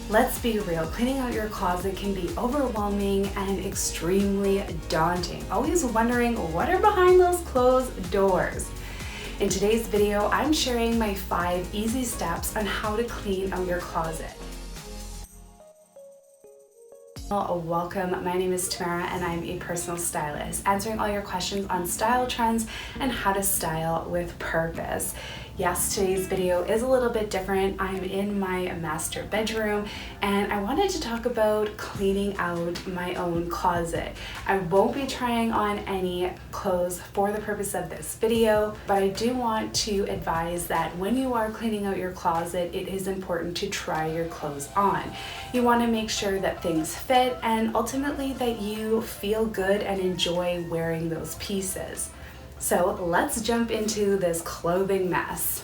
Let's be real, cleaning out your closet can be overwhelming and extremely daunting. Always wondering what are behind those closed doors. In today's video, I'm sharing my 5 easy steps on how to clean out your closet. Welcome, my name is Tamara and I'm a personal stylist, answering all your questions on style trends and how to style with purpose. Yes, today's video is a little bit different. I'm in my master bedroom and I wanted to talk about cleaning out my own closet. I won't be trying on any clothes for the purpose of this video, but I do want to advise that when you are cleaning out your closet, it is important to try your clothes on. You want to make sure that things fit and ultimately that you feel good and enjoy wearing those pieces. So let's jump into this clothing mess.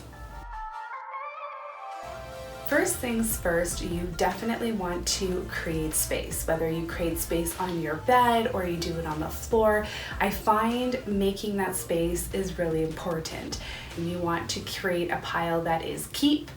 First things first, you definitely want to create space, whether you create space on your bed or you do it on the floor. I find making that space is really important. And you want to create a pile that is keep,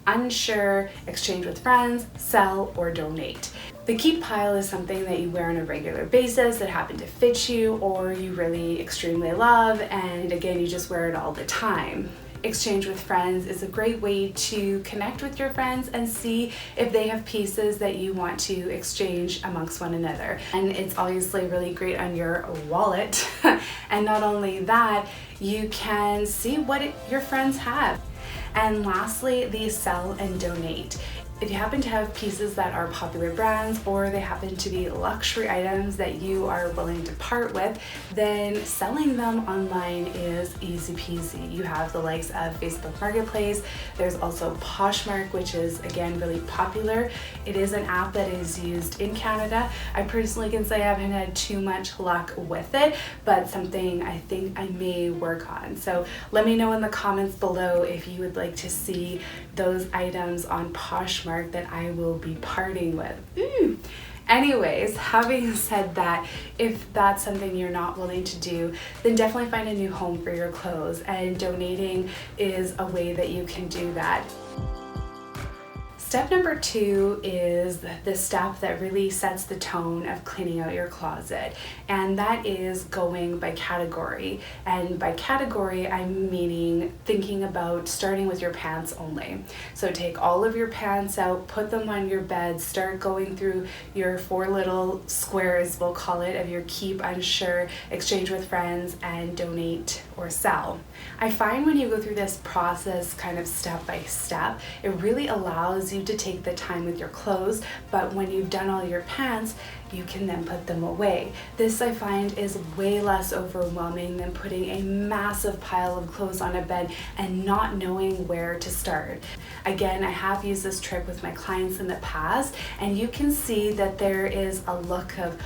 unsure, exchange with friends, sell, or donate. The keep pile is something that you wear on a regular basis that happen to fit you or you really extremely love, and again, you just wear it all the time. Exchange with friends is a great way to connect with your friends and see if they have pieces that you want to exchange amongst one another. And it's obviously really great on your wallet. And not only that, you can see what your friends have. And lastly, the sell and donate. If you happen to have pieces that are popular brands or they happen to be luxury items that you are willing to part with, then selling them online is easy peasy. You have the likes of Facebook Marketplace. There's also Poshmark, which is again really popular. It is an app that is used in Canada. I personally can say I haven't had too much luck with it, but something I think I may work on. So let me know in the comments below if you would like to see those items on Poshmark that I will be parting with. Anyways, having said that, if that's something you're not willing to do, then definitely find a new home for your clothes, and donating is a way that you can do that. Step number 2 is the step that really sets the tone of cleaning out your closet, and that is going by category. And by category, I'm meaning thinking about starting with your pants only. So take all of your pants out, put them on your bed, start going through your 4 little squares, we'll call it, of your keep, unsure, exchange with friends, and donate or sell. I find when you go through this process kind of step by step, it really allows you to take the time with your clothes, but when you've done all your pants, you can then put them away. This I find is way less overwhelming than putting a massive pile of clothes on a bed and not knowing where to start. Again, I have used this trick with my clients in the past, and you can see that there is a look of,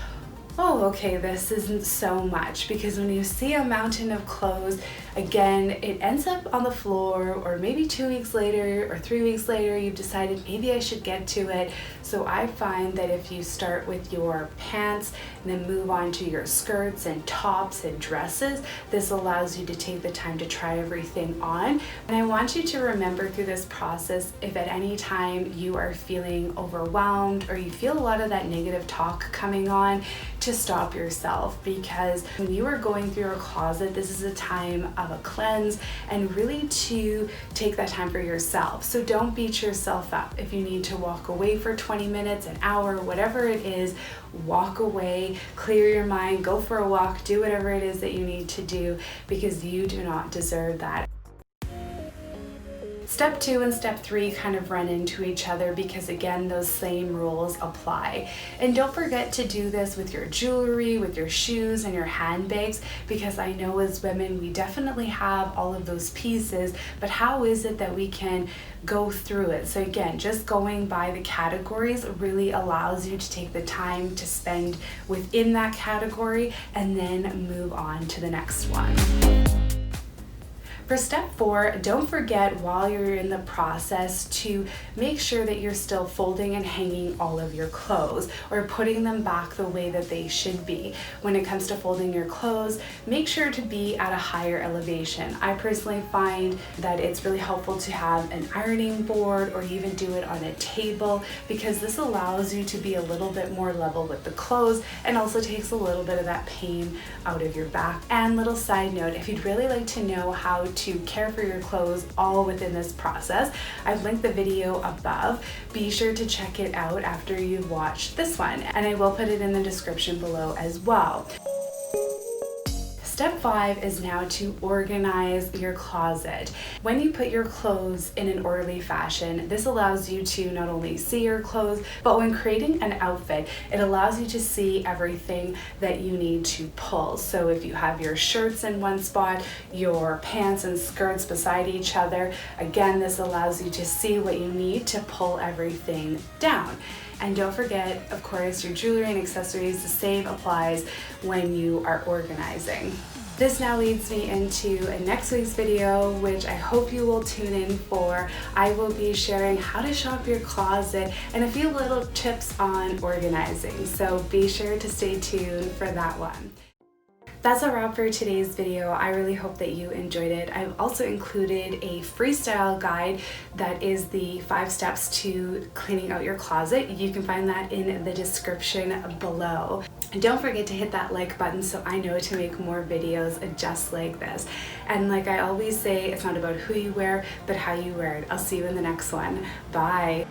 oh, okay, this isn't so much, because when you see a mountain of clothes, again, it ends up on the floor, or maybe 2 weeks later or 3 weeks later, you've decided maybe I should get to it. So I find that if you start with your pants and then move on to your skirts and tops and dresses, this allows you to take the time to try everything on. And I want you to remember through this process, if at any time you are feeling overwhelmed or you feel a lot of that negative talk coming on, to stop yourself, because when you are going through your closet, this is a time of a cleanse and really to take that time for yourself. So don't beat yourself up. If you need to walk away for 20 minutes, an hour, whatever it is, walk away, clear your mind, go for a walk, do whatever it is that you need to do, because you do not deserve that. Step 2 and step 3 kind of run into each other because again, those same rules apply. And don't forget to do this with your jewelry, with your shoes and your handbags, because I know as women, we definitely have all of those pieces, but how is it that we can go through it? So again, just going by the categories really allows you to take the time to spend within that category and then move on to the next one. For step 4, don't forget while you're in the process to make sure that you're still folding and hanging all of your clothes or putting them back the way that they should be. When it comes to folding your clothes, make sure to be at a higher elevation. I personally find that it's really helpful to have an ironing board or even do it on a table, because this allows you to be a little bit more level with the clothes and also takes a little bit of that pain out of your back. And little side note, if you'd really like to know how to care for your clothes all within this process, I've linked the video above. Be sure to check it out after you've watched this one, and I will put it in the description below as well. Step 5 is now to organize your closet. When you put your clothes in an orderly fashion, this allows you to not only see your clothes, but when creating an outfit, it allows you to see everything that you need to pull. So if you have your shirts in one spot, your pants and skirts beside each other, again, this allows you to see what you need to pull everything down. And don't forget, of course, your jewelry and accessories. The same applies when you are organizing. This now leads me into next week's video, which I hope you will tune in for. I will be sharing how to shop your closet and a few little tips on organizing. So be sure to stay tuned for that one. That's a wrap for today's video. I really hope that you enjoyed it. I've also included a freestyle guide that is the 5 steps to cleaning out your closet. You can find that in the description below. And don't forget to hit that like button so I know to make more videos just like this. And like I always say, it's not about who you wear, but how you wear it. I'll see you in the next one. Bye.